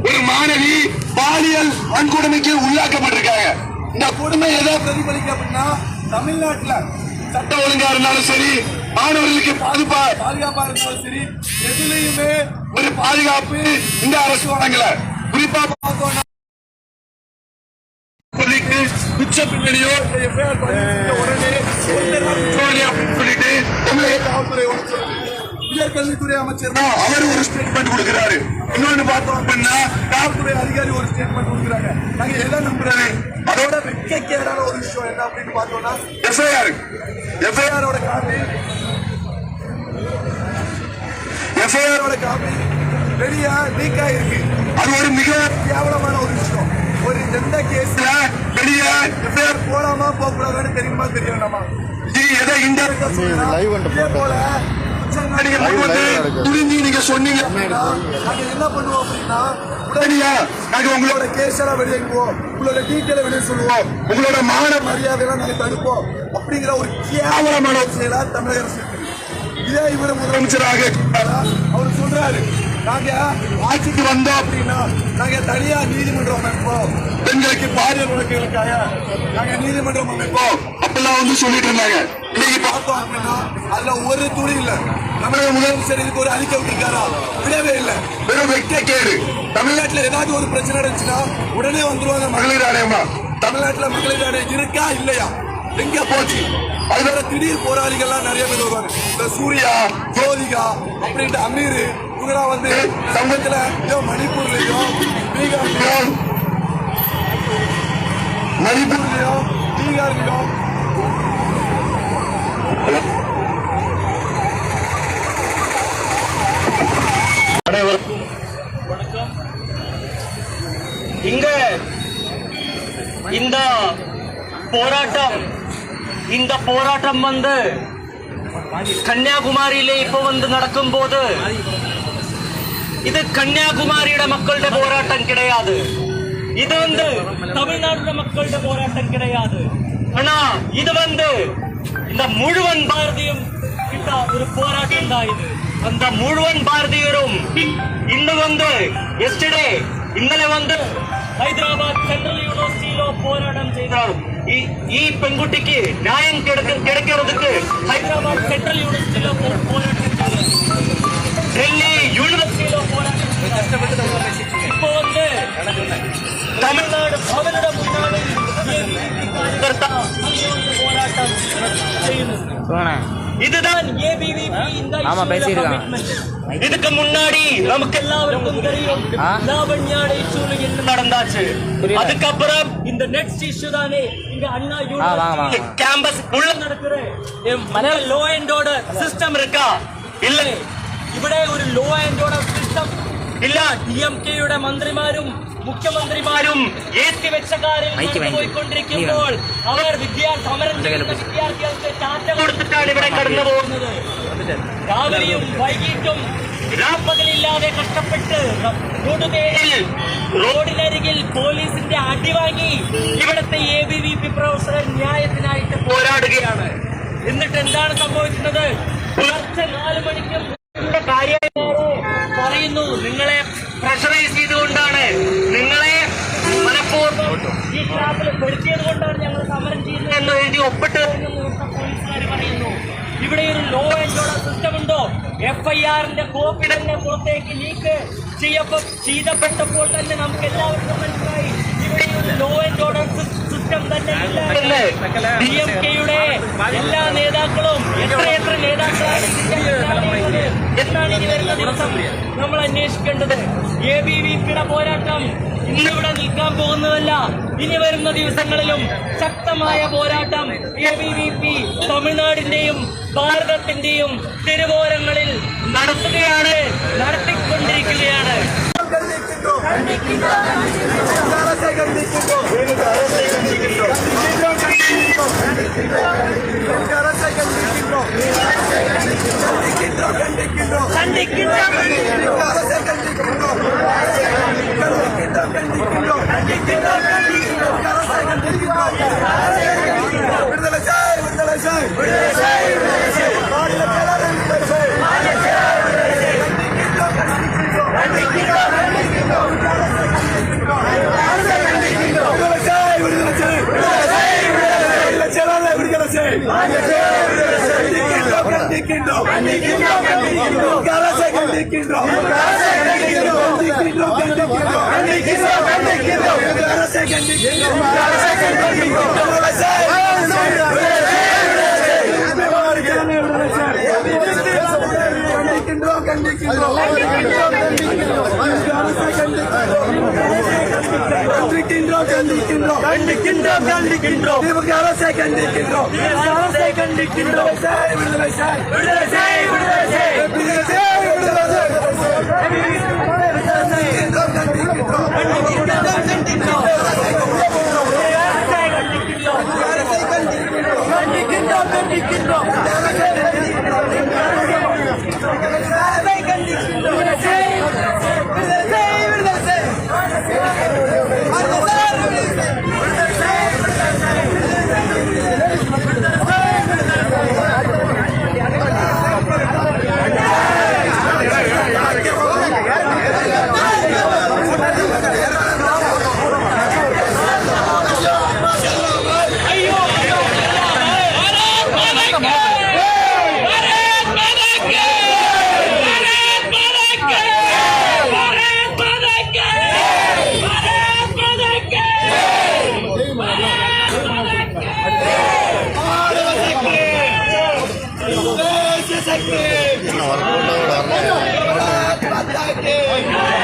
ஒரு மாணவி பாலியல் வன்கொடுமைக்கு உள்ளாக்கப்பட்டிருக்காங்க. இந்த கொடுமை எதை பிரதிபலிக்க அப்படின்னா தமிழ்நாட்டுல சட்ட ஒழுங்கா இருந்தாலும் சரி, மாணவர்களுக்கு பாதுகாப்பா இருந்தாலும் சரி, எதுலையுமே ஒரு பாதுகாப்பு இந்த அரசு வழங்கல. குறிப்பா பார்த்தோம்னா குச்ச பின்னணியோ உடனே சொல்லிட்டு தமிழக காவல்துறை உயர்கல்வித்துறை அமைச்சர் அவர் ஒரு ஸ்டேட்மெண்ட் கொடுக்கிறாரு. இன்னொன்னு பார்த்தோம் அப்படின்னா காவல்துறை அதிகாரி ஒரு ஸ்டேட்மெண்ட் கொடுக்குறாங்க. நாங்க எதை நம்புறாரு? அதோட வெட்கக்கேடான ஒரு விஷயம் என்ன அப்படின்னு பார்த்தோம்னா எஃப்ஐஆரோட காப்பி வெளியே லீக் ஆயிருக்கு. அது ஒரு மிக கேவலமான ஒரு விஷயம். ஒரு எந்த கேஸ்ல வெளியே எஃப்ஐஆர் போலாமா போகக்கூடாதுன்னு தெரியுமா தெரியணுமா? இது எதை இன்டைரக்டா இதே போல நீங்க சொன்னீங்க என்ன பண்ணுவோம் அப்படின்னா உடனடியா நாங்க உங்களோட கேஸ் எல்லாம் வெளியேக்குவோம், உங்களோட டீட்டெயில வெளியே சொல்லுவோம், உங்களோட மான மரியாதை எல்லாம் நாங்க தடுப்போம் அப்படிங்கிற ஒரு கேவலமான செயலா தமிழக அரசு இருக்கு. இதே இவர முதலமைச்சராக அவர் சொல்றாரு, நாங்க ஆட்சிக்கு வந்தோம் அப்படின்னா நாங்க தனியா நீதிமன்றம் அமைப்போம், பெண்களுக்கு பாலியல் வழக்குகளுக்காக நாங்க நீதிமன்றம் அமைப்போம் அப்படிலாம் வந்து சொல்லிட்டு இருந்தாங்க. இன்னைக்கு பார்த்தோம் அப்படின்னா அதுல ஒரு துணி இல்ல. தமிழக முதலமைச்சர் இதுக்கு ஒரு அறிக்கை விட்டுருக்காரா? விடவே இல்லை. வெறும் வெட்கக்கேடு. தமிழ்நாட்டுல ஏதாவது ஒரு பிரச்சனை இருந்துச்சுன்னா உடனே வந்துருவாங்க மகளிர் ஆணையமா. தமிழ்நாட்டுல மகளிர் ஆணையம் இருக்கா இல்லையா? எங்க போச்சு? அதுல திடீர் போராளிகள்லாம் நிறைய பேர் வருவாங்க. இந்த சூர்யா, ஜோதிகா அப்படின்ட்டு அமீர் இவங்கெல்லாம் வந்து சமூகத்துல மணிப்பூர்லயும் பீகார்லயும் வணக்கம். இங்க இந்த போராட்டம் வந்து கன்னியாகுமரியில இப்ப வந்து நடக்கும் போது இது கன்னியாகுமரியோட மக்களோட போராட்டம் கிடையாது. இது வந்து தமிழ்நாடு மக்களோட போராட்டம் கிடையாது. ஆனா இது வந்து இந்த முழுவன் பாரதியம் கிட்ட ஒரு போராட்டம் தான் இது. அந்த முழுவன் பாரதியரும் இன்னும் வந்து எஸ்டர்டே ഇന്നലെ வந்து ഹൈദരാബാദ് സെൻട്രൽ യൂണിവേഴ്സിറ്റിയിലോ പോരാട്ടം ചെയ്താൽ ഈ പെൺകുട്ടിക്ക് ന്യായം കിടക്കുന്നതുക്ക് ഹൈദരാബാദ് സെൻട്രൽ യൂണിവേഴ്സിറ്റിയിലോ പോരാട്ടം ചെയ്തു, ഡൽഹി യൂണിവേഴ്സിറ്റിയിലോ പോരാട്ടം ഇപ്പൊ வந்து തമിഴ്നാട് അവരുടെ മുന്നാളിൽ പോരാട്ടം ചെയ്യുന്നു. இதுதான் ஏபிவிபி இந்த இதுக்கு முன்னாடி நமக்கு எல்லாருக்கும் தெரியும் லாவண்யாடை இஷ்யூல என்ன நடந்தாச்சு. அதுக்கப்புறம் இந்த நெக்ஸ்ட் இஷ்யூ தானே இங்க அண்ணா யூனிவர்சிட்டி கேம்பஸ் உள்ள நடக்கிற லோ அண்ட் ஆர்டர் சிஸ்டம் இருக்கா? இல்ல, ഇവിടെ ഒരു ലോ ആൻഡ് ഓർഡർ സിസ്റ്റം ഇല്ല. ഡിഎംകെയുടെ മന്ത്രിമാരും മുഖ്യമന്ത്രിമാരും ഏറ്റി വെച്ച കാര്യം പോയിക്കൊണ്ടിരിക്കുമ്പോൾ അവർ സമരം ചെയ്യുന്ന വിദ്യാർത്ഥികൾക്ക് ടാറ്റ കൊടുത്തിട്ടാണ് ഇവിടെ കടന്നു പോകുന്നത്. രാവിലെയും വൈകിട്ടും രാപ്പകലില്ലാതെ കഷ്ടപ്പെട്ട് റോഡിനരികിൽ പോലീസിന്റെ അടിവാങ്ങി ഇവിടുത്തെ എബിവിപി പ്രവർത്തകർ ന്യായത്തിനായിട്ട് പോരാടുകയാണ്. എന്നിട്ട് എന്താണ് സംഭവിക്കുന്നത്? പുലർച്ചെ 4 മണിക്കും കാര്യമാരെ പറയുന്നു, നിങ്ങളെ പ്രഷറൈസ് ചെയ്തുകൊണ്ടാണ്, നിങ്ങളെ മനഃപൂർവ്വം ഈ ട്രാപ്പിൽ പെടുത്തിയത് കൊണ്ടാണ് ഞങ്ങൾ സമരം ചെയ്യുന്നത് എന്ന് എഴുതി ഒപ്പിട്ട് പോലീസുകാർ പറയുന്നു. ഇവിടെ ഒരു ലോ ആൻഡ് ഓർഡർ സിസ്റ്റം ഉണ്ടോ? എഫ്ഐആറിന്റെ കോപ്പി തന്നെ പുറത്തേക്ക് ലീക്ക് ചെയ്തപ്പെട്ടപ്പോൾ തന്നെ നമുക്ക് എല്ലാവർക്കും മനസ്സിലായി ഇവിടെ ഒരു ലോ ആൻഡ് ഓർഡർ സിസ്റ്റം തന്നെ ഇല്ല. ഡിഎംകെയുടെ എല്ലാ നേതാക്കളും എത്ര നേതാക്കളാണ് എന്നാണ് ഇനി വരുന്ന ദിവസം നമ്മൾ അന്വേഷിക്കേണ്ടത്. എബിവിപിയുടെ പോരാട്ടം ഇന്നിവിടെ നിൽക്കാൻ പോകുന്നതല്ല. ഇനി വരുന്ന ദിവസങ്ങളിലും ശക്തമായ പോരാട്ടം എബിവിപി തമിഴ്നാടിന്റെയും ഭാരതത്തിന്റെയും തിരുവോരങ്ങളിൽ നടത്തിക്കൊണ്ടിരിക്കുകയാണ്. விடுதலை Shakti!